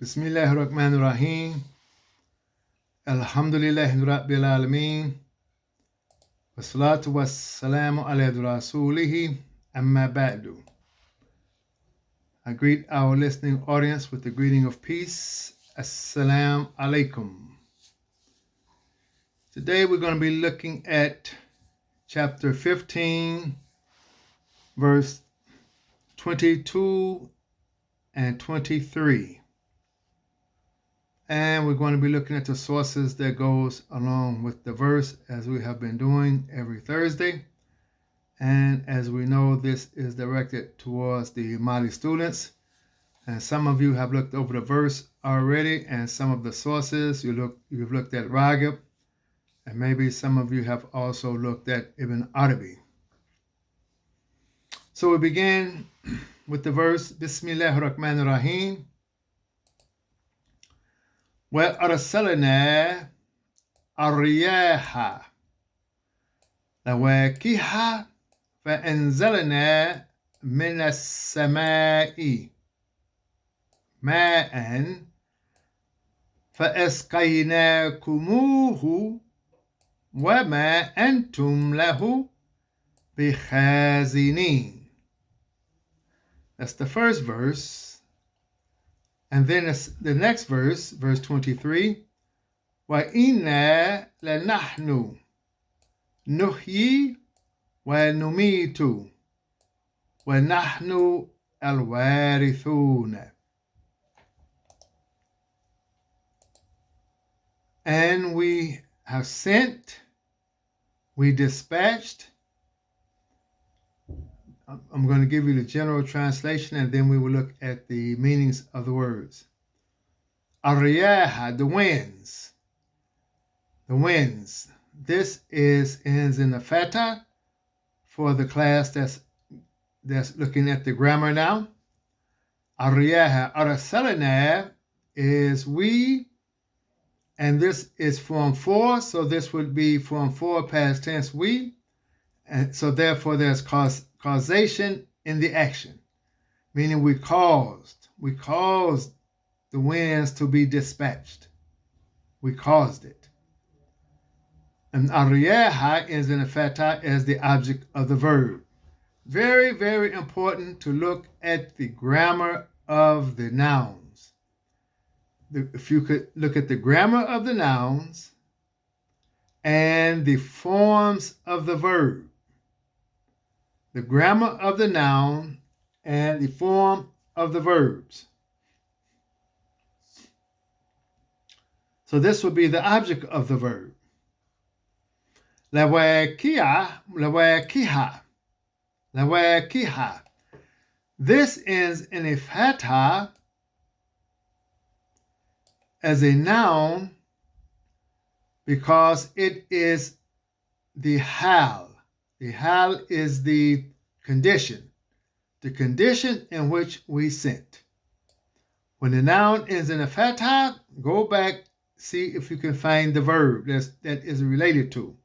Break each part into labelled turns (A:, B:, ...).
A: Bismillahirrahmanirrahim. Alhamdulillahi Rabbil Alameen. Wassalatu wassalamu ala rasulihi amma ba'du. I greet our listening audience with the greeting of peace. Assalamu alaikum. Today we're going to be looking at chapter 15, verse 22 and 23. And we're going to be looking at the sources that goes along with the verse, as we have been doing every Thursday. And as we know, this is directed towards the Mali students. And some of you have looked over the verse already, and some of the sources you've looked at Ragib, and maybe some of you have also looked at Ibn Arabi. So we begin with the verse, Bismillahirrahmanirrahim. وَأَرْسَلْنَا الرِّيَاحَ لَوَاقِحَ فَأَنزَلْنَا مِنَ السَّمَاءِ مَاءً فَأَسْقَيْنَاكُمُوهُ وَمَا أَنْتُمْ لَهُ بِخَازِنِينَ. That's the first verse. And then the next verse, verse 23, وَإِنَّا لَنَحْنُ نُحْيِي وَنُمِيتُ وَنَحْنُ الْوَارِثُونَ. And we have sent, we dispatched. I'm going to give you the general translation, and then we will look at the meanings of the words. Ariyaha, the winds. The winds. This ends in the fata for the class that's looking at the grammar now. Ariyaha, arsalna is we, and this is form 4, so this would be form 4 past tense we, and so therefore there's causation in the action, meaning we caused the winds to be dispatched. We caused it. And ariyaha is in the fata as the object of the verb. Very, very important to look at the grammar of the nouns. If you could look at the grammar of the nouns and the forms of the verb. The grammar of the noun and the form of the verbs. So this would be the object of the verb. Lawaqiha. This ends in a fatha as a noun because it is the hal. The hal is the condition in which we sent. When the noun ends in a fatha, go back, see if you can find the verb that is related to.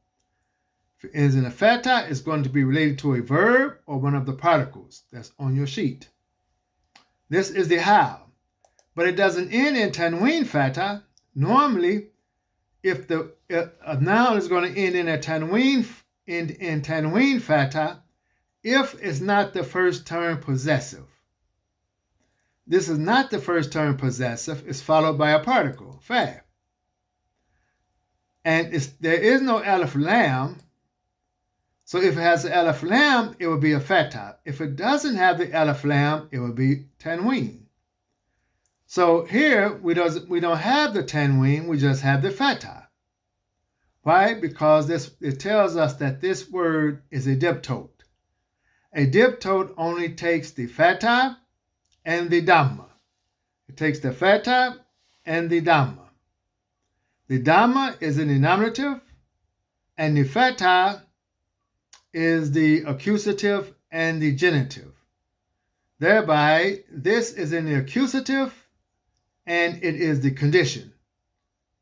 A: If it ends in a fatha, it's going to be related to a verb or one of the particles that's on your sheet. This is the hal, but it doesn't end in tanween fatha. Normally, if a noun is going to end in a tanween in tanween fatha, if it's not the first term possessive. This is not the first term possessive. It's followed by a particle, fa. And there is no alif lam. So if it has the alif lam, it would be a fatha. If it doesn't have the alif lam, it would be tanween. So here we don't have the tanween, we just have the fatha. Why? Because it tells us that this word is a diptote. A diptote only takes the fatha and the dhamma. It takes the fatha and the dhamma. The dhamma is in the nominative, and the fatha is the accusative and the genitive. Thereby, this is in the accusative, and it is the condition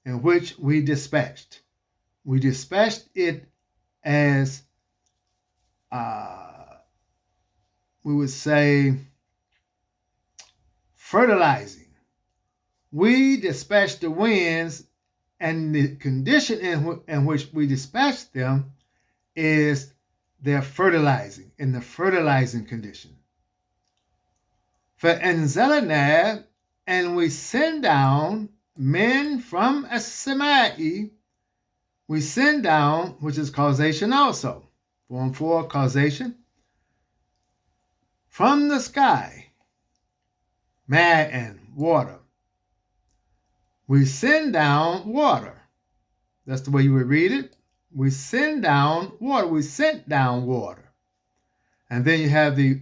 A: in which we dispatched. We dispatched it as, we would say, fertilizing. We dispatch the winds, and the condition in which we dispatch them is they're fertilizing, in the fertilizing condition. فَأَنزَلْنَا, and we send down men from as-samai, we send down, which is causation also. Form 4, causation. From the sky, mad and water. We send down water. That's the way you would read it. We send down water. We sent down water. And then you have the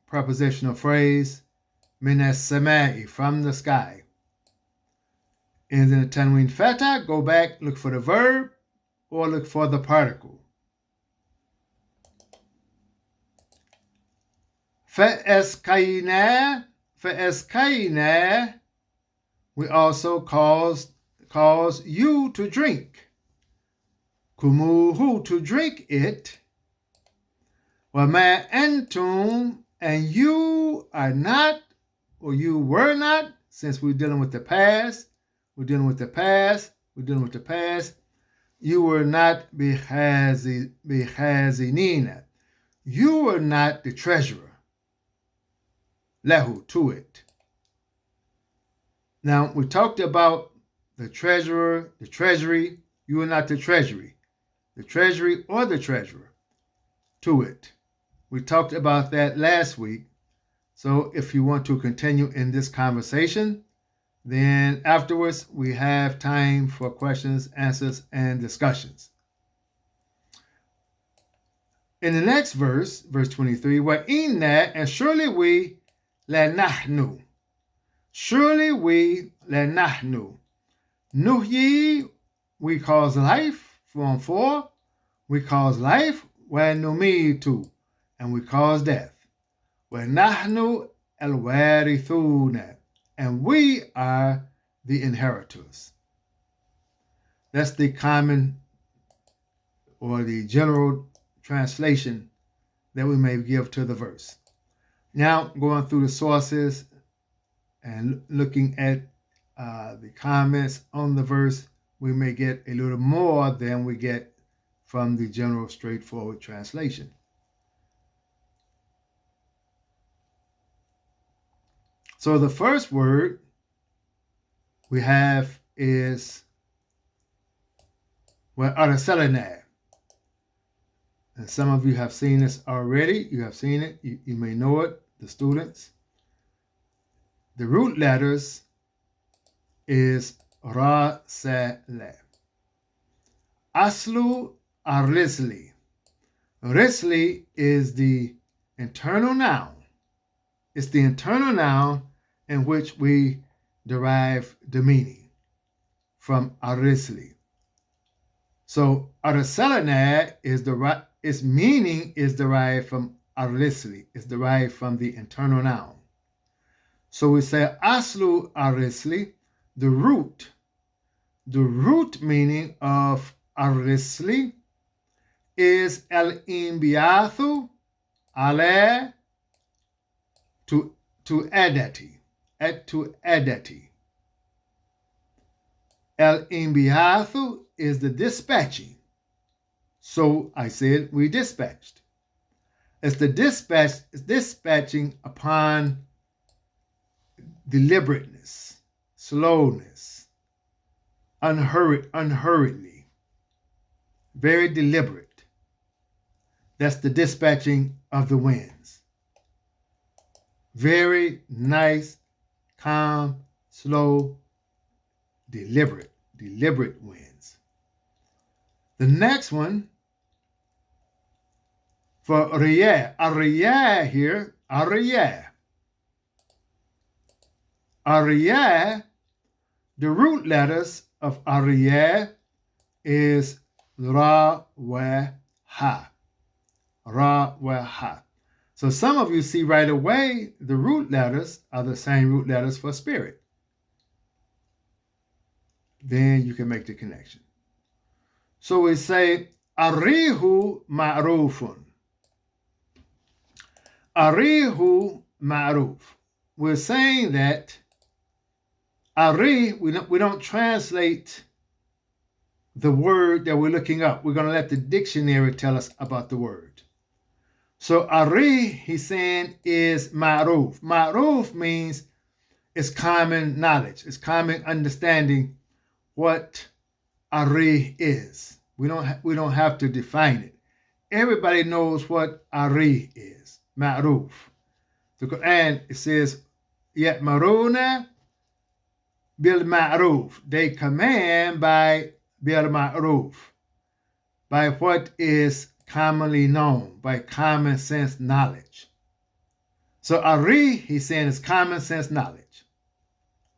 A: prepositional phrase, min as-samai, from the sky. And in the tanween fatha, go back, look for the verb, or look for the particle. فَأَسْقَيْنَا, we also cause you to drink. Kumuhu, to drink it. وَمَا أَنْتُمْ, and you are not, or you were not, since we're dealing with the past, you were not bihazinina. You were not the treasurer. Lahu, to it. Now, we talked about the treasurer, the treasury. You are not the treasury. The treasury or the treasurer. To it. We talked about that last week. So if you want to continue in this conversation, then afterwards we have time for questions, answers, and discussions. In the next verse, verse 23, وَإِنَّا, and surely we, لَنَحْنُ, surely we, لَنَحْنُ, nuhyi, we cause life, form 4, we cause life, وَنُمِيتُ, and we cause death. وَنَحْنُ الْوَارِثُونَ, and we are the inheritors. That's the common or the general translation that we may give to the verse. Now, going through the sources and looking at the comments on the verse, we may get a little more than we get from the general straightforward translation. So the first word we have is arasalana. And some of you have seen this already. You have seen it. You may know it, the students. The root letters is ra, sa, la. Aslu arisli. Risli is the internal noun. It's the internal noun in which we derive the meaning from arisli. So arasalana is its meaning is derived from arisli. It's derived from the internal noun. So we say aslu arisli, the root. The root meaning of arisli is al-imbiathu ala to adati. To adati. Al-imbiathu is the dispatching. So I said we dispatched. It's the dispatching upon deliberateness, slowness, unhurriedly, very deliberate. That's the dispatching of the winds. Very nice, calm, slow, deliberate winds. The next one for riyah, ariyah here, ariyah. Ariyah, the root letters of ariyah is ra, wa, ha. Ra, wa, ha. So some of you see right away the root letters are the same root letters for spirit. Then you can make the connection. So we say arihu ma'rufun. Arihu ma'ruf. We're saying that Ari, we don't translate the word that we're looking up. We're going to let the dictionary tell us about the word. So Ari, he's saying, is ma'ruf. Ma'ruf means it's common knowledge. It's common understanding what Ari is. We don't have to define it. Everybody knows what Ari is. Ma'ruf. The Quran, it says, Ya'maruna bil ma'ruf. They command by bil ma'ruf, by what is commonly known, by common sense knowledge. So Ari, he's saying, is common sense knowledge.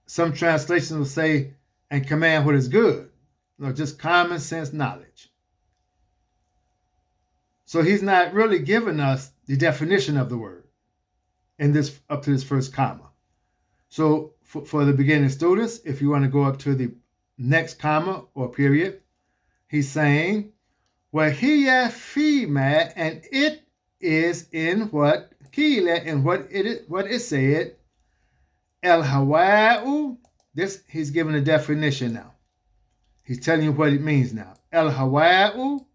A: Some translations will say, and command what is good. No, just common sense knowledge. So he's not really giving us the definition of the word in this up to this first comma. So for the beginning students, if you want to go up to the next comma or period, he's saying, وَهِيَ فِيمَا, and it is in what Kila, and what it said, El Hawa'u. This, he's giving a definition now. He's telling you what it means now. El Hawa'u,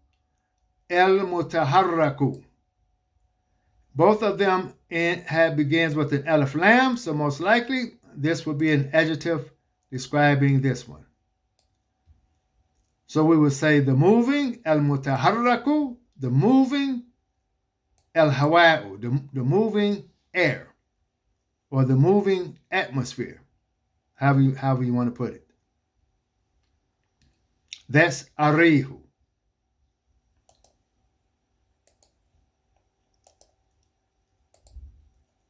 A: El Mutaharraku. Both of them begins with an alif lam, so most likely this would be an adjective describing this one. So we would say the moving, El Mutaharraku, the moving, El Hawa'u, the moving air, or the moving atmosphere, however you want to put it. That's Arihu.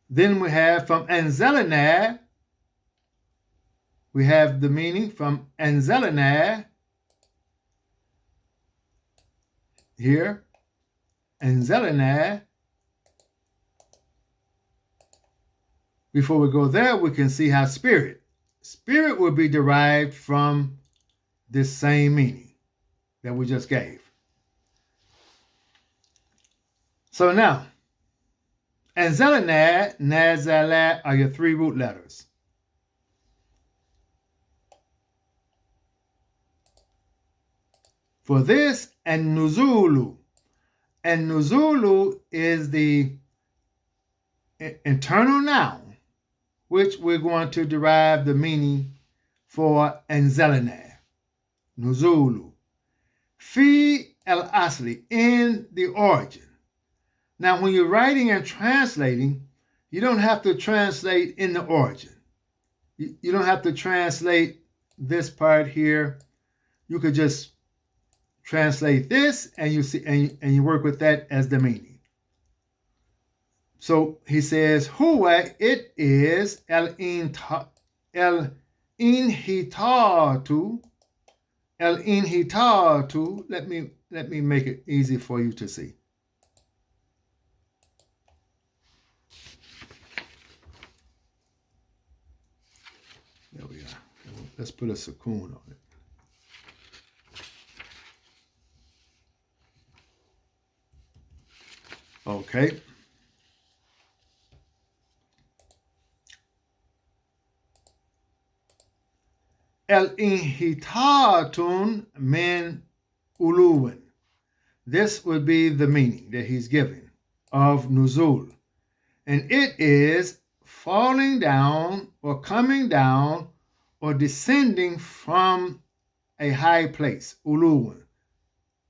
A: Then we have from Anzalana, we have the meaning from Anzalana here. Anzalana. Before we go there, we can see how spirit will be derived from this same meaning that we just gave. So now, Anzalana, Nazala are your three root letters. For this, and Nuzulu. And Nuzulu is the internal noun, which we're going to derive the meaning for Anzalana. Nuzulu. Fi el asli, in the origin. Now, when you're writing and translating, you don't have to translate in the origin. You don't have to translate this part here. You could just translate this, and you see, and you work with that as the meaning. So he says, "Huwa," it is el inhitatu. El inhitatu. Let me make it easy for you to see. There we are. Let's put a sukoon on it. Okay. El inhitatun min uluwin. This would be the meaning that he's giving of nuzul. And it is falling down or coming down or descending from a high place. Uluwin.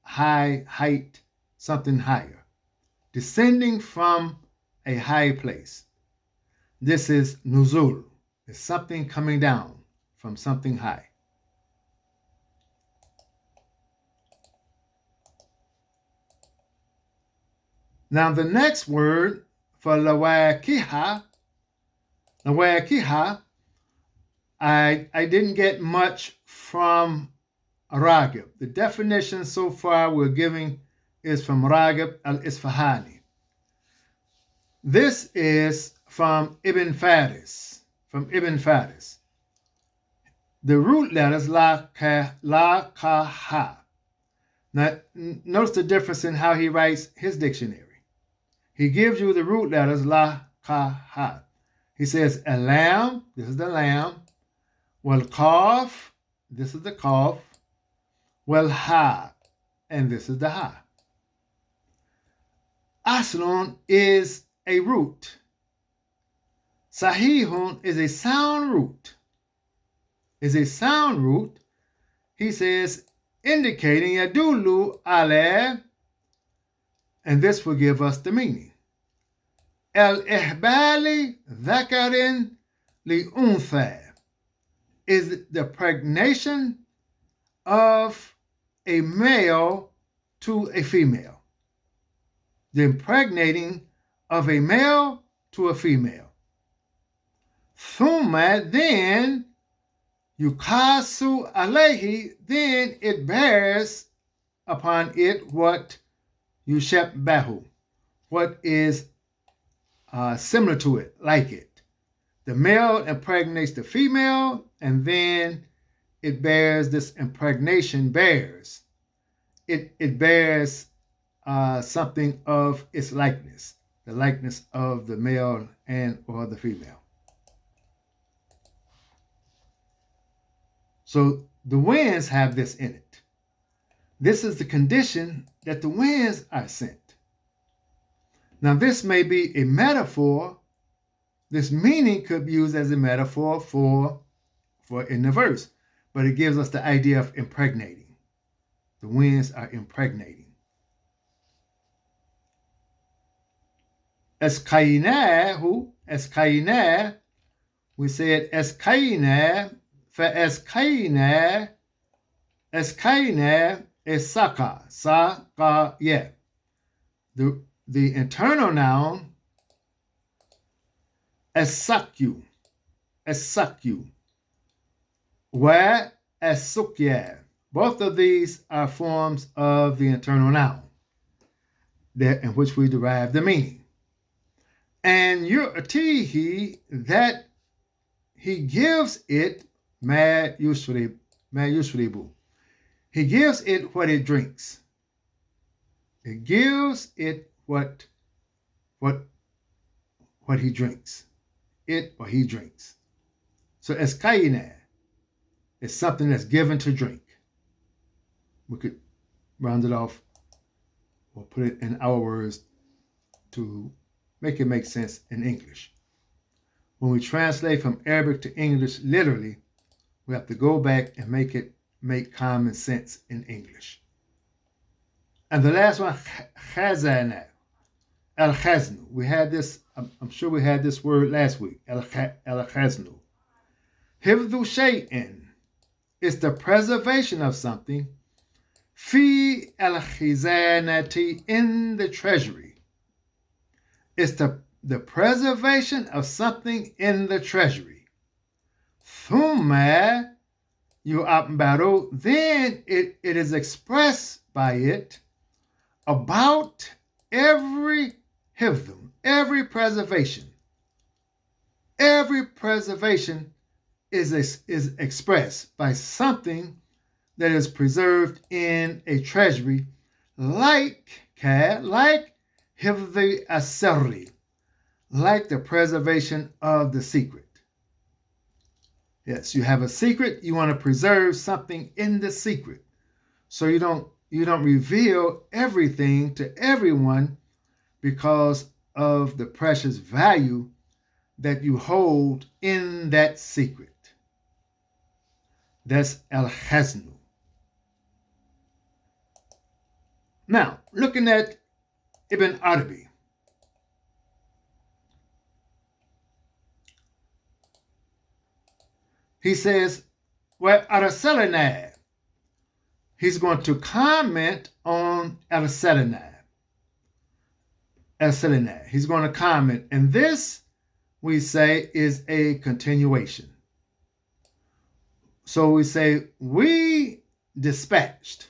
A: High, height, something higher. Descending from a high place. This is nuzul. It's something coming down from something high. Now the next word for lawakiha, I didn't get much from Ragib. The definition so far we're giving is from Ragib al-Isfahani. This is from Ibn Faris. The root letters la, ka, ha. Now, notice the difference in how he writes his dictionary. He gives you the root letters la, ka, ha. He says a lamb, this is the lamb, Well, cough, this is the cough. Well, ha, and this is the ha. Aslun is a root. Sahihun is a sound root. Is a sound root. He says, indicating yadulu ale, and this will give us the meaning. El ihbali dhakarin li untha is the pregnation of a male to a female. The impregnating of a male to a female. Thumma, then, yukasu alehi, then it bears upon it what yushep bahu, what is similar to it, like it. The male impregnates the female, and then it bears, this impregnation bears. It bears something of its likeness, the likeness of the male and or the female. So the winds have this in it. This is the condition that the winds are sent. Now this may be a metaphor. This meaning could be used as a metaphor for in the verse, but it gives us the idea of impregnating. The winds are impregnating. Eskainahu, eskaina, we said eskaina, for eskaina, eskaina is saka, saka, yeah. The internal noun, esakyu, esakyu, where esukya. Both of these are forms of the internal noun that in which we derive the meaning. And yu'tihi, that he gives it ma yusribu. He gives it what it drinks. It gives it what he drinks. It or he drinks. So eskaina is something that's given to drink. We could round it off or put it in our words to make it make sense in English. When we translate from Arabic to English literally, we have to go back and make common sense in English. And the last one, khazana, al-khaznu. We had this, I'm sure we had this word last week, al-khaznu. Hifdhu shay'in is the preservation of something, fi al-khizanati, in the treasury. It's the preservation of something in the treasury. Thumma yu'abbaru, then it is expressed by it about every hifdhum, every preservation. Every preservation is expressed by something that is preserved in a treasury, like hifdhi asarri, like the preservation of the secret. Yes, you have a secret, you want to preserve something in the secret. So you don't reveal everything to everyone because of the precious value that you hold in that secret. That's al-khaznu. Now, looking at Ibn Arabi. He says, well, arsalna. He's going to comment on arsalna. Arsalna. He's going to comment. And this, we say, is a continuation. So we say, we dispatched.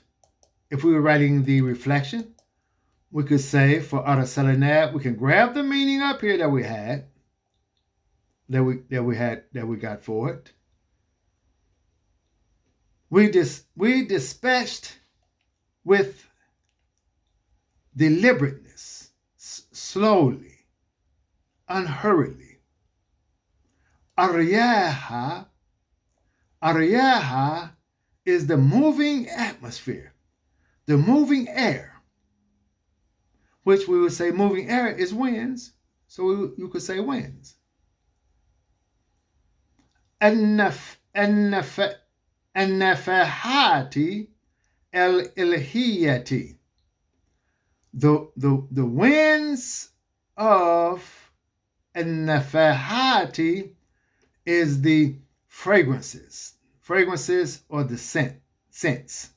A: If we were writing the reflection, we could say for arsalna, we can grab the meaning up here that we had, that we got for it. We dispatched with deliberateness, slowly, unhurriedly. Aryaha, Ariyaha is the moving atmosphere, the moving air, which we would say moving air is winds. So you could say winds. النفحات الإلهية, the winds of النفحات is the fragrances or the scents,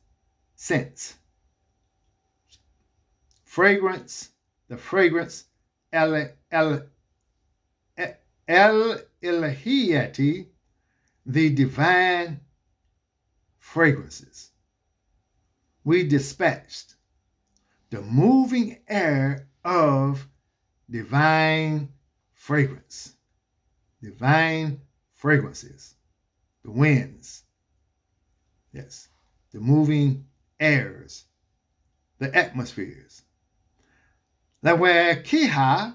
A: fragrance, the fragrance, el ilahiyati, the divine fragrances. We dispatched the moving air of divine fragrances, the winds, yes, the moving airs, the atmospheres. Lawakiha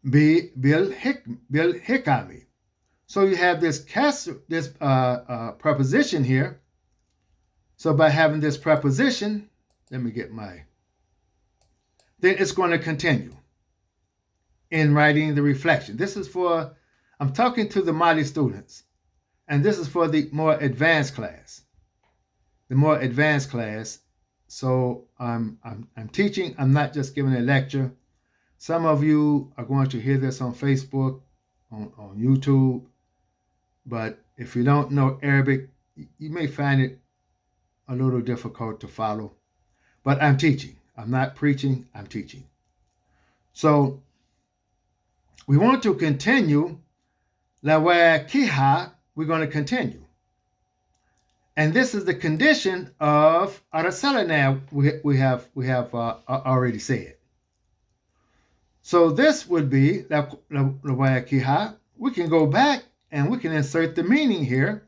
A: bil hikami. So you have this preposition here. So by having this preposition, then it's going to continue in writing the reflection. This is I'm talking to the Mali students, and this is for the more advanced class. So I'm teaching. I'm not just giving a lecture. Some of you are going to hear this on Facebook, on YouTube, but if you don't know Arabic, you may find it a little difficult to follow. But I'm teaching. I'm not preaching. I'm teaching. So we want to continue. Lawakiha, we're going to continue. And this is the condition of Arasalana we have already said. So this would be Lawakiha. We can go back and we can insert the meaning here.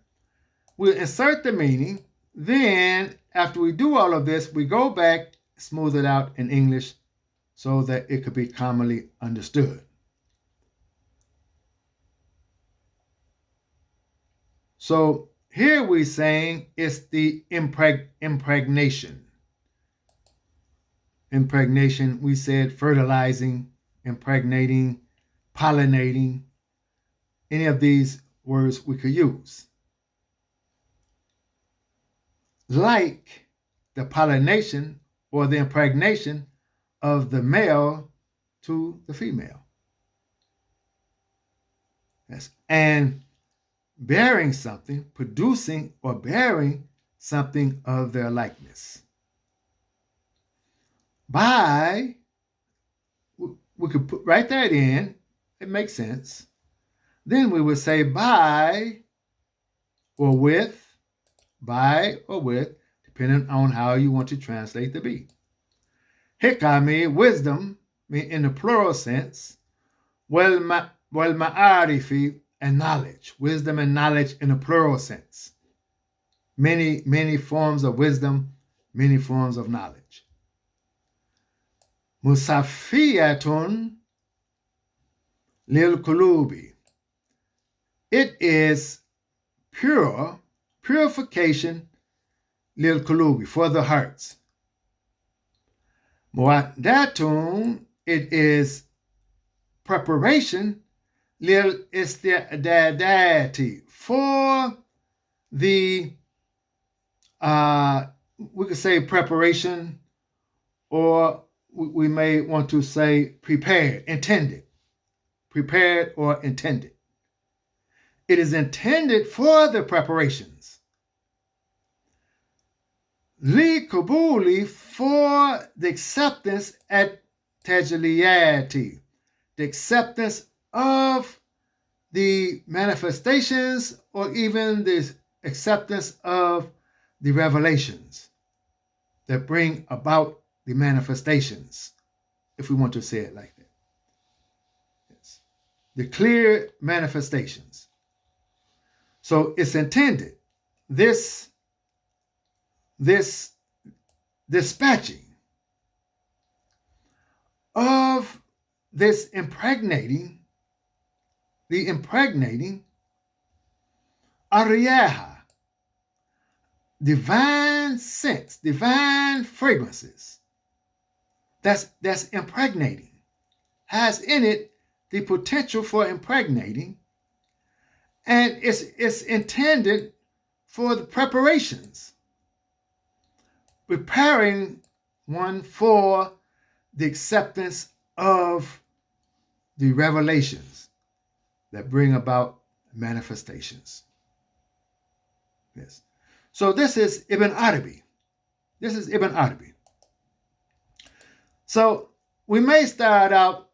A: We'll insert the meaning. Then after we do all of this, we go back, smooth it out in English so that it could be commonly understood. So here we're saying it's the impregnation. Impregnation, we said fertilizing, impregnating, pollinating. Any of these words we could use. Like the pollination or the impregnation of the male to the female. Yes. And bearing something, producing or bearing something of their likeness. By, we could write that in, it makes sense. Then we would say by or with, depending on how you want to translate the be. Hikami, wisdom, in the plural sense, wal ma'arifi, and knowledge, wisdom and knowledge in a plural sense. Many forms of wisdom, many forms of knowledge. Musafiyatun lil kulubi. It is purification lil kulubi, for the hearts. Mu'addatun, it is preparation lil istidadati, for the we could say preparation, or we may want to say prepared or intended. It is intended for the preparations. Li kabuli, for the acceptance at tajliyati, the acceptance of the manifestations, or even the acceptance of the revelations that bring about the manifestations, if we want to say it like that. Yes. The clear manifestations. So it's intended, this dispatching of this impregnating ariyaha, divine scents, divine fragrances. That's impregnating, has in it the potential for impregnating, and it's intended for the preparations, preparing one for the acceptance of the revelations that bring about manifestations. Yes. So this is Ibn Arabi. This is Ibn Arabi. So we may start out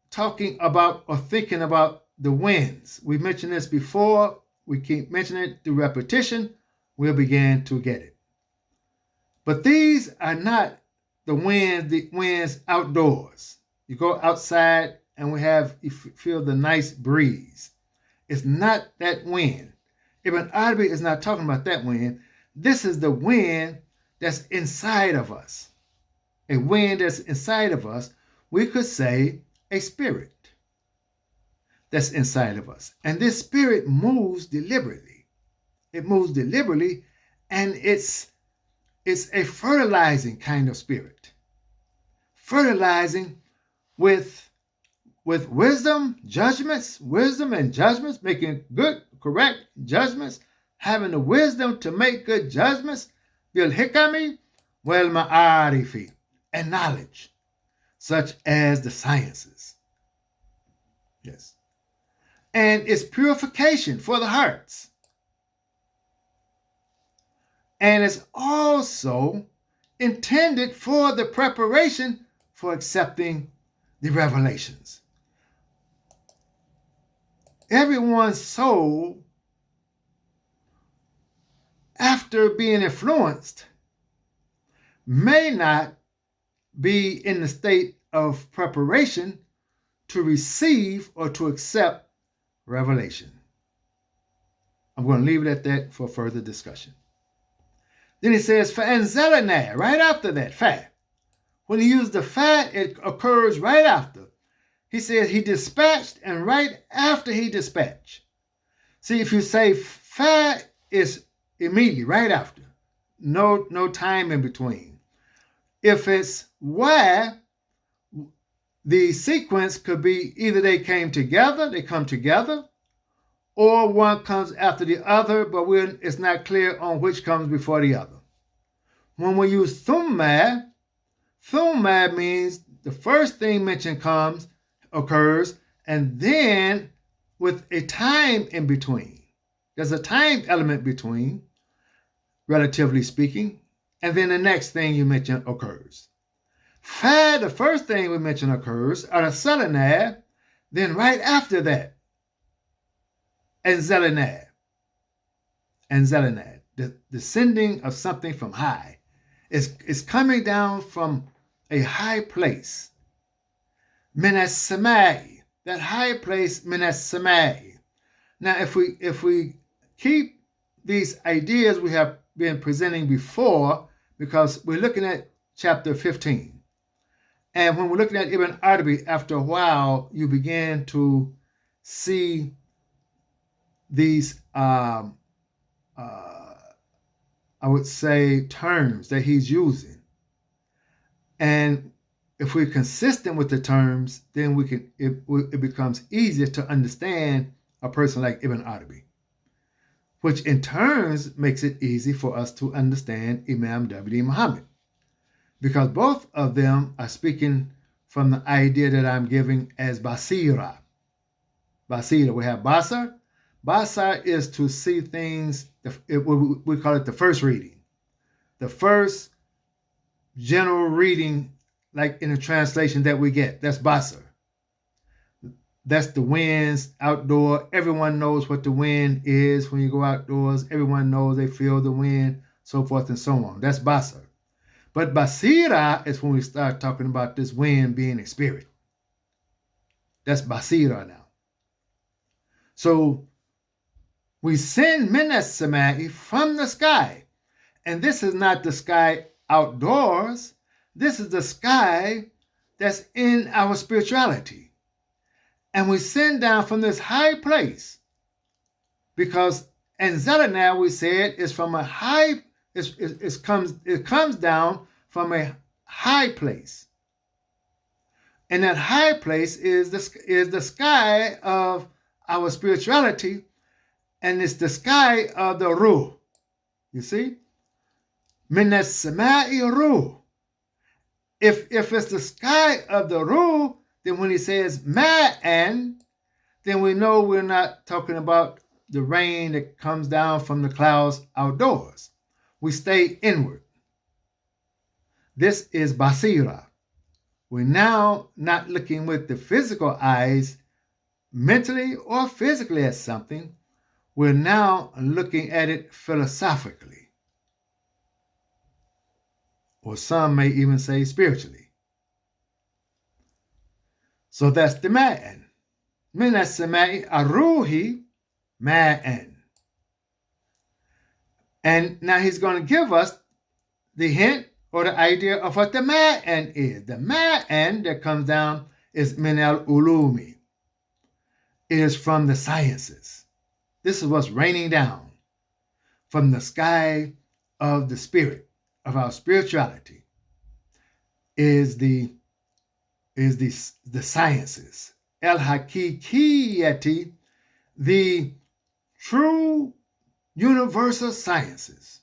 A: talking about or thinking about the winds. We mentioned this before. We keep mentioning it through repetition. We'll begin to get it. But these are not the winds outdoors. You go outside and you feel the nice breeze. It's not that wind. Ibn Arabi is not talking about that wind. This is the wind that's inside of us. A wind that's inside of us, we could say a spirit that's inside of us. And this spirit moves deliberately. It moves deliberately, and it's a fertilizing kind of spirit. Fertilizing with wisdom and judgments, making good, correct judgments, having the wisdom to make good judgments, bil hikami wal ma'arifi, and knowledge, such as the sciences. Yes. And it's purification for the hearts. And it's also intended for the preparation for accepting the revelations. Everyone's soul, after being influenced, may not be in the state of preparation to receive or to accept revelation. I'm going to leave it at that for further discussion. Then he says, فَأَنزَلَنَا, right after that, fa. When he used the fa, it occurs right after. He says he dispatched, and right after he dispatched. See, if you say fa, is immediately, right after. No time in between. If it's why, the sequence could be either they come together, or one comes after the other, but it's not clear on which comes before the other. When we use thumma means the first thing mentioned occurs, and then with a time in between. There's a time element between, relatively speaking, and then the next thing you mention occurs. Fa, the first thing we mention occurs, arsalanah, then right after that, anzalanah, the descending of something from high. It's coming down from a high place. Minas samai, that high place, minas samai. Now, if we keep these ideas we have been presenting before, because we're looking at chapter 15. And when we're looking at Ibn Arabi, after a while, you begin to see these, I would say, terms that he's using. And if we're consistent with the terms, then it becomes easier to understand a person like Ibn Arabi, which in turns makes it easy for us to understand Imam W.D. Muhammad, because both of them are speaking from the idea that I'm giving as basira. Basira, we have basar. Basar is to see things, we call it the first reading. The first general reading, like in the translation that we get, that's basar. That's the winds outdoor. Everyone knows what the wind is when you go outdoors. Everyone knows they feel the wind, so forth and so on. That's basar. But basira is when we start talking about this wind being a spirit. That's basira now. So we send minas samai, from the sky. And this is not the sky outdoors. This is the sky that's in our spirituality. And we send down from this high place, because And Zeta now we said is from a high, it comes down from a high place. And that high place is the sky of our spirituality, and it's the sky of the Ruh. You see? Minas Sama'i Ruh. If it's the sky of the Ruh, then when he says Ma'an, then we know we're not talking about the rain that comes down from the clouds outdoors. We stay inward. This is Basira. We're now not looking with the physical eyes, mentally or physically at something. We're now looking at it philosophically. Or some may even say spiritually. So that's the Ma'an. Min as-sama'i aruhi ma'an. And now he's going to give us the hint or the idea of what the Ma'an is. The Ma'an that comes down is min al-ulumi. It is from the sciences. This is what's raining down from the sky of the spirit, of our spirituality, is the sciences. El-Hakikiyati, the true universal sciences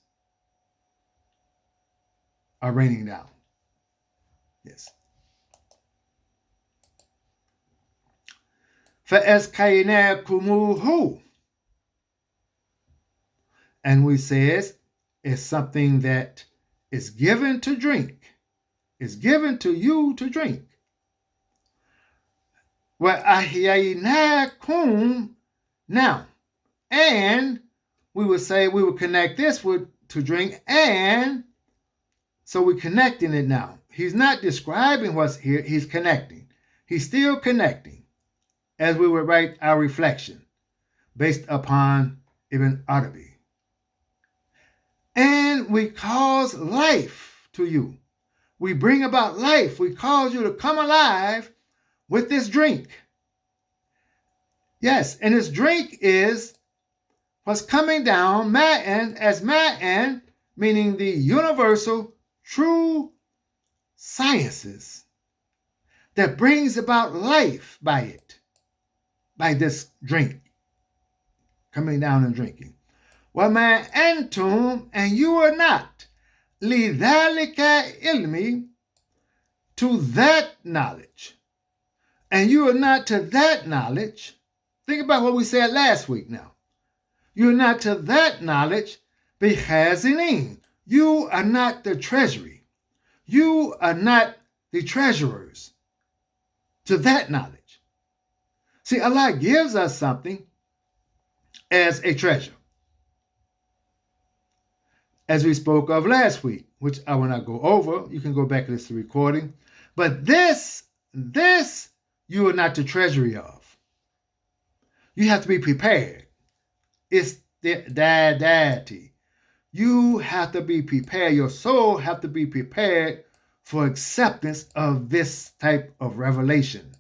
A: are raining down. Yes. فَأَسْقَيْنَاكُمُوهُ. And we says it's something that is given to drink. It's given to you to drink. وَأَحْيَيْنَاكُمْ. Now, and we would say we would connect this with to drink, and so we're connecting it now. He's not describing what's here, he's connecting. He's still connecting as we would write our reflection based upon Ibn Arabi. And we cause life to you. We bring about life. We cause you to come alive with this drink. Yes, and this drink is what's coming down, Ma'an, as Ma'an, meaning the universal, true sciences that brings about life by it, by this drink, coming down and drinking. وَمَا أَنْتُمْ, and you are not, لِذَلِكَ ilmi, to that knowledge. And you are not to that knowledge. Think about what we said last week now. You're not to that knowledge, بِخَازِنِينَ. You are not the treasury. You are not the treasurers to that knowledge. See, Allah gives us something as a treasure, as we spoke of last week, which I will not go over. You can go back and listen to the recording. But this you are not the treasury of. You have to be prepared. It's the deity. You have to be prepared. Your soul have to be prepared for acceptance of this type of revelation,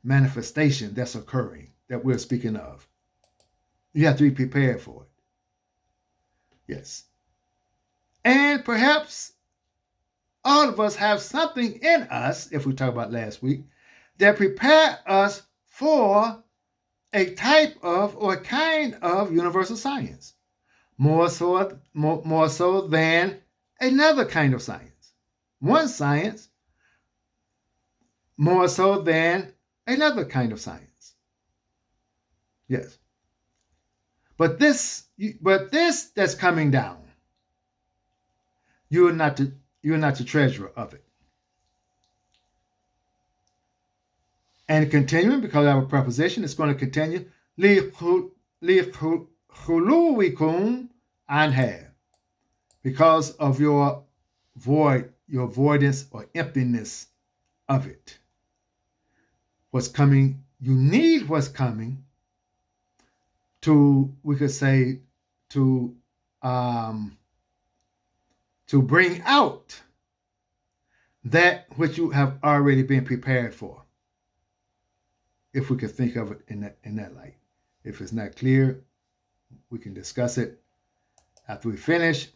A: manifestation that's occurring, that we're speaking of. You have to be prepared for it. Yes. And perhaps all of us have something in us, if we talk about last week, that prepare us for a type of or a kind of universal science, more so than another kind of science. One science more so than another kind of science. Yes. But this that's coming down, you're not the treasurer of it. And continuing, because I have a preposition, it's going to continue. لِخُلُوِكُمْ عَنْهَا, because of your avoidance or emptiness of it. What's coming, you need what's coming to, we could say, to bring out that which you have already been prepared for. If we could think of it in that light. If it's not clear, We can discuss it after we finish.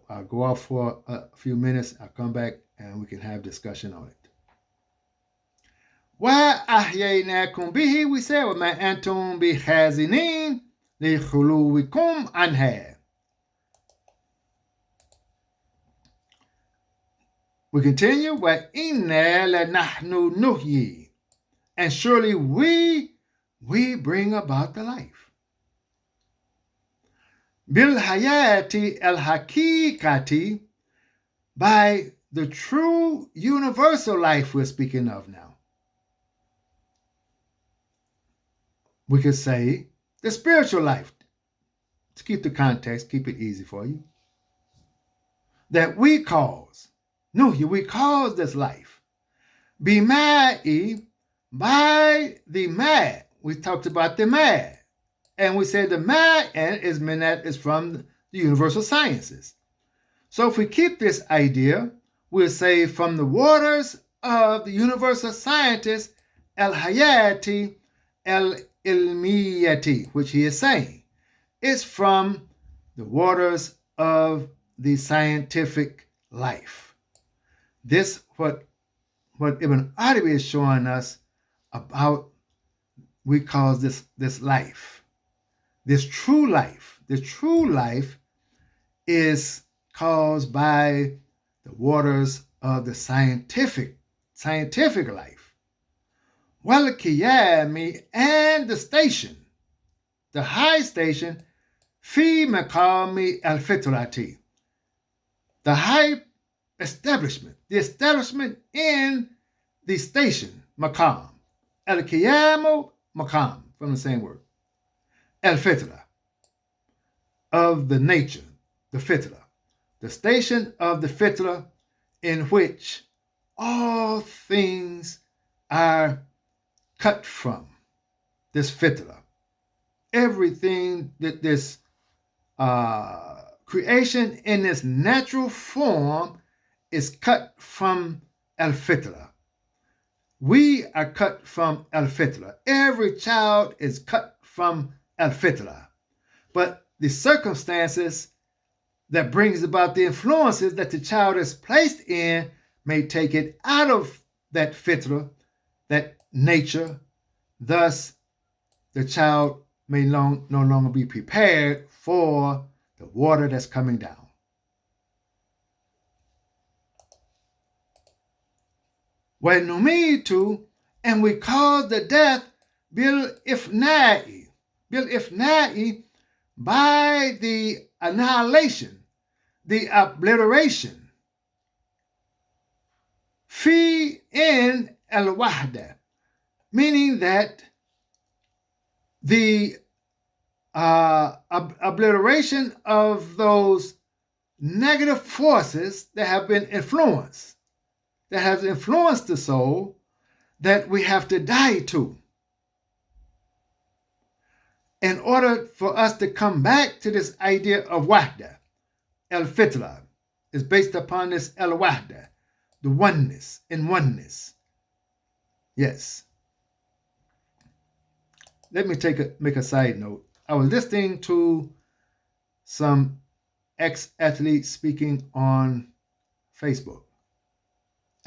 A: I'll go off for a few minutes. I'll come back and we can have discussion on it. وأحييناكم به we say وما أنتم بخازنين لخلوكم عنها. We continue. وإنا لنحن نحيي, and surely we bring about the life. بالحياة الحقيقة, by the true universal life we're speaking of now. We could say the spiritual life, to keep the context, keep it easy for you, that we cause. No, we cause this life. Bimai, by the mad. We talked about the mad. And we said the mad is from the universal sciences. So if we keep this idea, we'll say from the waters of the universal scientist, El Hayati, El Ilmiyati, which he is saying, is from the waters of the scientific life. This what Ibn Arabi is showing us about, we call this life, this true life. The true life is caused by the waters of the scientific life. Wal-Qiyami, and the station, the high station, fi maqami al-fitrati, the high establishment, the establishment in the station, maqam. Al-Qiyamu maqam, from the same word. Al-fitra, of the nature, the fitra, the station of the fitra, in which all things are cut from. This fitra, everything that this creation in its natural form is cut from al-fitra. We are cut from al-fitra. Every child is cut from al-fitra. But the circumstances that brings about the influences that the child is placed in may take it out of that fitra, that nature. Thus, the child may no longer be prepared for the water that's coming down. وَنُمِيتُ, and we cause the death bil-ifna'i, by the annihilation, the obliteration, fi in al-wahda, meaning that the obliteration of those negative forces that have been influenced, that has influenced the soul, that we have to die to. In order for us to come back to this idea of wahda, al-fitra is based upon this al-wahda, the oneness, in oneness. Yes. Let me make a side note. I was listening to some ex-athletes speaking on Facebook.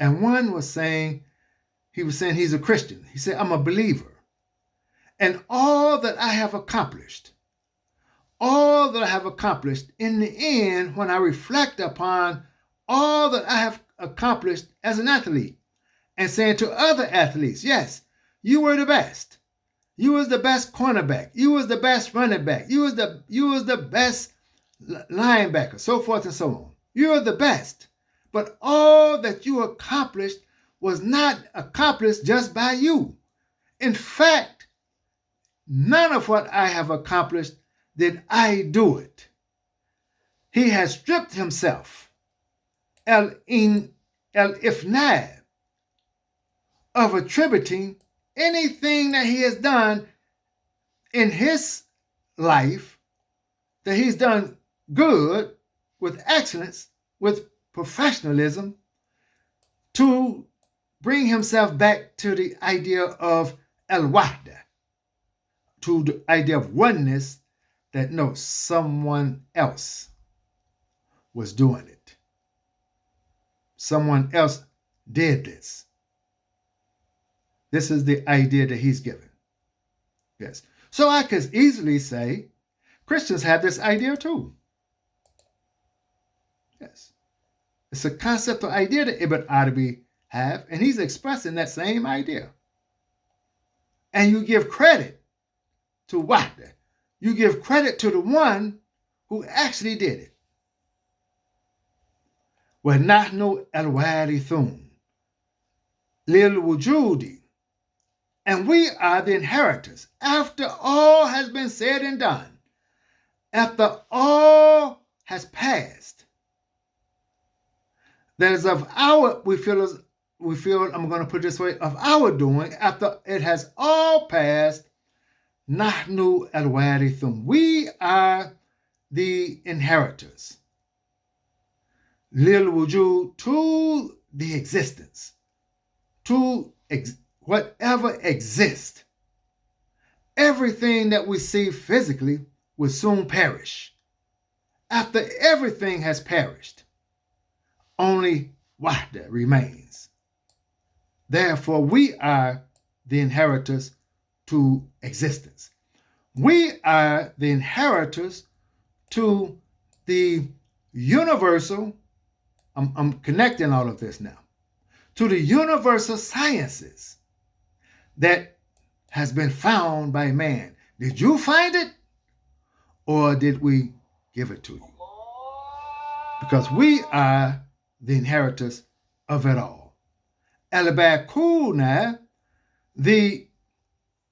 A: And one was saying, he's a Christian. He said, I'm a believer. And all that I have accomplished in the end, when I reflect upon all that I have accomplished as an athlete, and saying to other athletes, yes, you were the best. You was the best cornerback. You was the best running back. You was the best linebacker, so forth and so on. You are the best. But all that you accomplished was not accomplished just by you. In fact, none of what I have accomplished did I do it. He has stripped himself, al-ifnad, of attributing anything that he has done in his life, that he's done good, with excellence, with professionalism, to bring himself back to the idea of al-wahda, to the idea of oneness, that no, someone else was doing it. Someone else did this. This is the idea that he's given. Yes. So I could easily say Christians have this idea too. Yes. It's a conceptual idea that Ibn Arabi have, and he's expressing that same idea. And you give credit to what? You give credit to the one who actually did it. وَنَحْنُ الْوَارِثُونَ لِلْوُجُودِ. And we are the inheritors. After all has been said and done, after all has passed, that is of our, we feel, I'm going to put it this way, of our doing, after it has all passed, نَحْنُ الْوَارِثُونَ. We are the inheritors. لِلْوُجُودِ, to the existence, to whatever exists. Everything that we see physically will soon perish. After everything has perished, only wahda remains. Therefore, we are the inheritors to existence. We are the inheritors to the universal, I'm connecting all of this now, to the universal sciences that has been found by man. Did you find it, or did we give it to you? Because we are the inheritors of it all. Al-Bakuna, the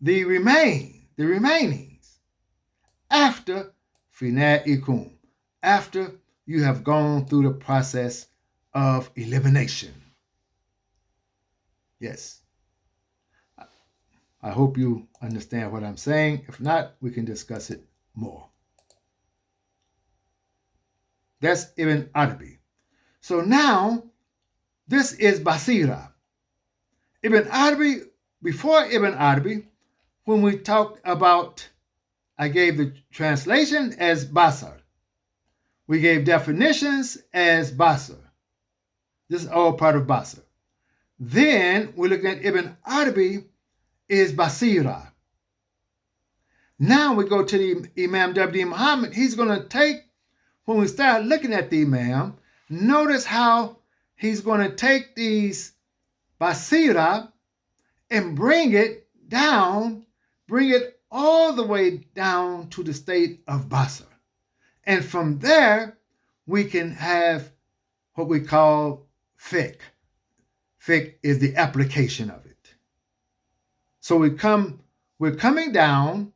A: remainings, after Fina'ikum, after you have gone through the process of elimination. Yes. I hope you understand what I'm saying. If not, we can discuss it more. That's Ibn Arabi. So now, this is Basira. Ibn Arabi, before Ibn Arabi, when we talked about, I gave the translation as Basar. We gave definitions as Basar. This is all part of Basar. Then we're looking at Ibn Arabi is Basira. Now we go to the Imam W. Muhammad. He's going to take, when we start looking at the Imam, notice how he's going to take these Basira and bring it down, bring it all the way down to the state of Basar. And from there, we can have what we call fiqh. Fiqh is the application of it. So we're coming down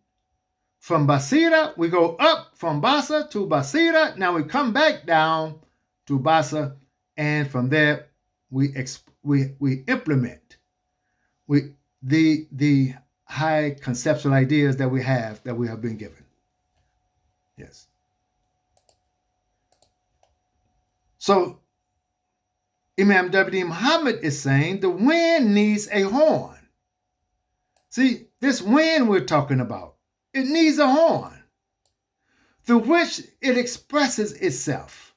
A: from Basira, we go up from Basra to Basira, now we come back down to Basra, and from there we implement the high conceptual ideas that we have been given. Yes. So Imam W. Muhammad is saying the wind needs a horn. See, this wind we're talking about, it needs a horn through which it expresses itself.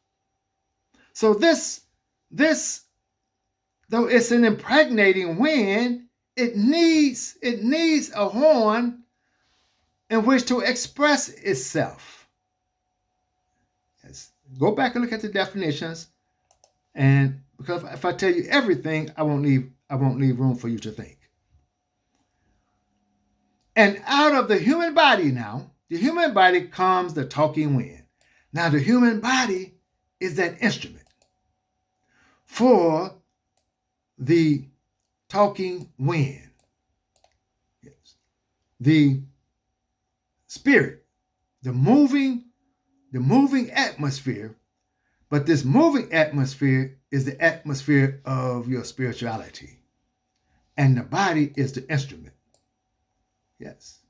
A: So this, though it's an impregnating wind, it needs a horn in which to express itself. Yes. Go back and look at the definitions, and because if I tell you everything, I won't leave room for you to think. And out of the human body now, the human body comes the talking wind. Now the human body is that instrument for the talking wind. Yes. The spirit, the moving atmosphere, but this moving atmosphere is the atmosphere of your spirituality. And the body is the instrument. Yes.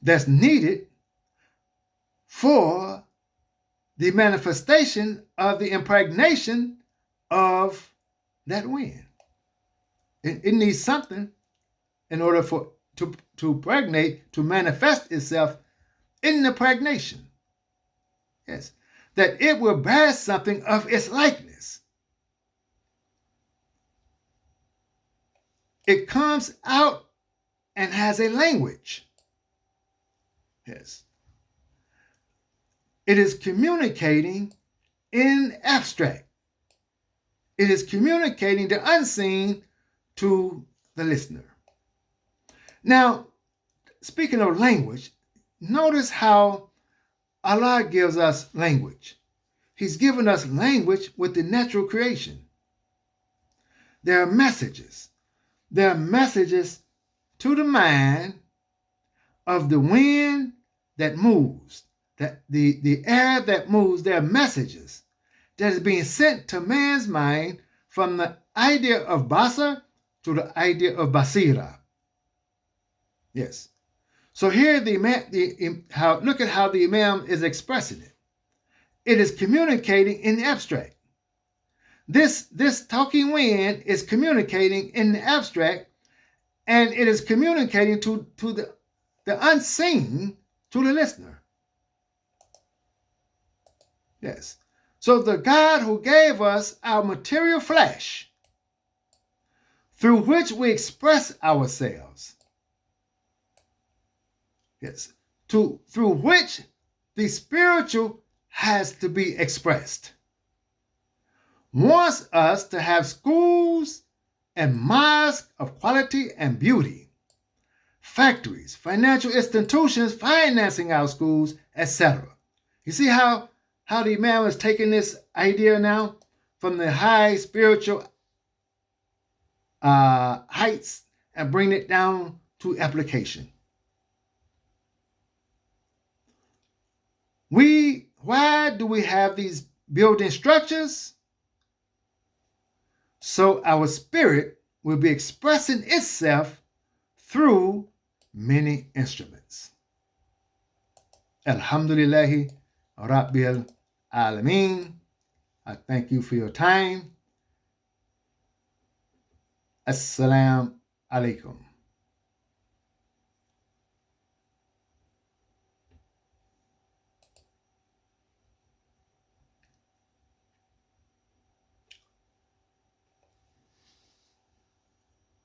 A: That's needed for the manifestation of the impregnation of that wind. It needs something in order for to pregnate, to manifest itself in the pregnation. Yes, that it will bear something of its likeness. It comes out and has a language. Yes. It is communicating in abstract. It is communicating the unseen to the listener. Now, speaking of language, notice how Allah gives us language. He's given us language with the natural creation. There are messages. There are messages to the mind of the wind that moves, that the air that moves. There are messages that is being sent to man's mind from the idea of Basar to the idea of Basira. Yes. So here look at how the Imam is expressing it. It is communicating in the abstract. This talking wind is communicating in the abstract, and it is communicating to the unseen to the listener. Yes. So the God who gave us our material flesh, through which we express ourselves, yes, through which the spiritual has to be expressed, wants us to have schools and mosques of quality and beauty, factories, financial institutions financing our schools, etc. You see how the Imam is taking this idea now from the high spiritual heights and bringing it down to application. Why do we have these building structures? So our spirit will be expressing itself through many instruments. Alhamdulillahi Rabbil Alameen. I thank you for your time. Assalamu alaikum.